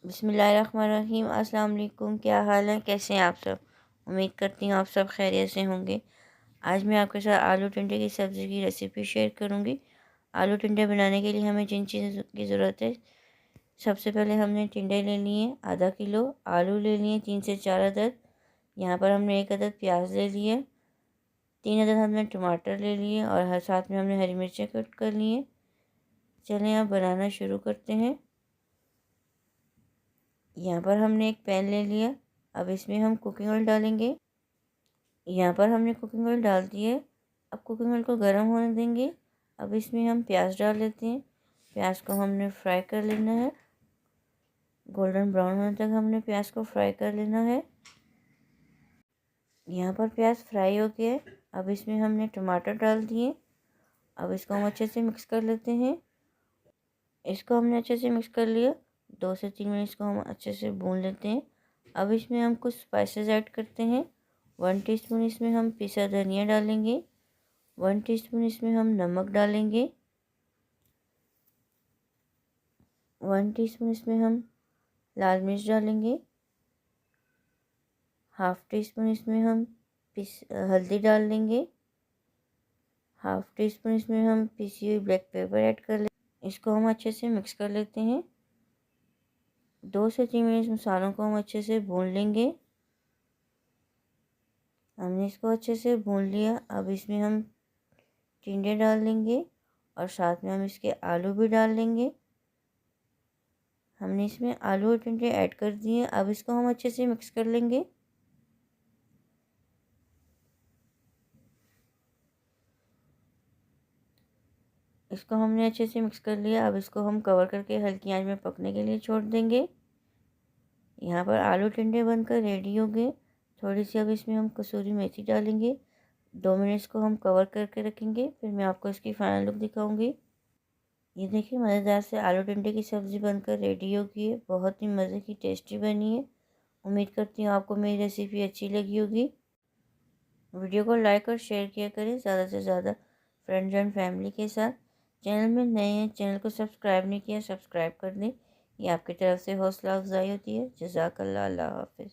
बिस्मिल्लाहिर्रहमानिर्रहीम। अस्सलाम वालेकुम। क्या हाल है, कैसे हैं आप सब? उम्मीद करती हूँ आप सब खैरियत से होंगे। आज मैं आपके साथ आलू टिंडे की सब्ज़ी की रेसिपी शेयर करूँगी। आलू टिंडे बनाने के लिए हमें जिन चीज़ों की ज़रूरत है, सबसे पहले हमने टिंडे ले लिए आधा किलो, आलू ले लिए 3 से 4 अदद, यहाँ पर हमने 1 अदद प्याज ले लिए, 3 अदद हमने टमाटर ले लिए और हर साथ में हमने हरी मिर्चें कट कर लिए। चलें अब बनाना शुरू करते हैं। यहाँ पर हमने एक पैन ले लिया। अब इसमें हम कुकिंग ऑयल डालेंगे। यहाँ पर हमने कुकिंग ऑयल डाल दिया है। अब कुकिंग ऑयल को गर्म होने देंगे। अब इसमें हम प्याज डाल लेते हैं। प्याज को हमने फ्राई कर लेना है, गोल्डन ब्राउन होने तक हमने प्याज को फ्राई कर लेना है। यहाँ पर प्याज फ्राई हो गया है। अब इसमें हमने टमाटर डाल दिए। अब इसको हम अच्छे से मिक्स कर लेते हैं। इसको हमने अच्छे से मिक्स कर लिया। 2 से 3 मिनट इसको हम अच्छे से भून लेते हैं। अब इसमें हम कुछ स्पाइसेस ऐड करते हैं। 1 टीस्पून इसमें हम पिसा धनिया डालेंगे। 1 टीस्पून इसमें हम नमक डालेंगे। 1 टीस्पून इसमें हम लाल मिर्च डालेंगे। हाफ़ टी स्पून इसमें हम हल्दी डाल देंगे। हाफ़ टी स्पून इसमें हम पिसी हुई ब्लैक पेपर ऐड कर ले। इसको हम अच्छे से मिक्स कर लेते हैं। 2 से 3 मिनट मसालों को हम अच्छे से भून लेंगे। हमने इसको अच्छे से भून लिया। अब इसमें हम टिंडे डाल देंगे और साथ में हम इसके आलू भी डाल लेंगे। हमने इसमें आलू और टिंडे ऐड कर दिए। अब इसको हम अच्छे से मिक्स कर लेंगे। इसको हमने अच्छे से मिक्स कर लिया। अब इसको हम कवर करके हल्की आंच में पकने के लिए छोड़ देंगे। यहाँ पर आलू टिंडे बनकर रेडी हो गए। थोड़ी सी अब इसमें हम कसूरी मेथी डालेंगे। 2 मिनट इसको हम कवर करके रखेंगे, फिर मैं आपको इसकी फाइनल लुक दिखाऊंगी। ये देखिए, मज़ेदार से आलू टिंडे की सब्ज़ी बनकर रेडी हो गई है। बहुत ही मज़े की टेस्टी बनी है। उम्मीद करती हूँ आपको मेरी रेसिपी अच्छी लगी होगी। वीडियो को लाइक और शेयर किया करें ज़्यादा से ज़्यादा फ्रेंड्स एंड फैमिली के साथ। चैनल में नए हैं, चैनल को सब्सक्राइब नहीं किया, सब्सक्राइब कर दें। ये आपकी तरफ से हौसला अफजाई होती है। जज़ाकल्लाह। अल्लाह हाफ़िज़।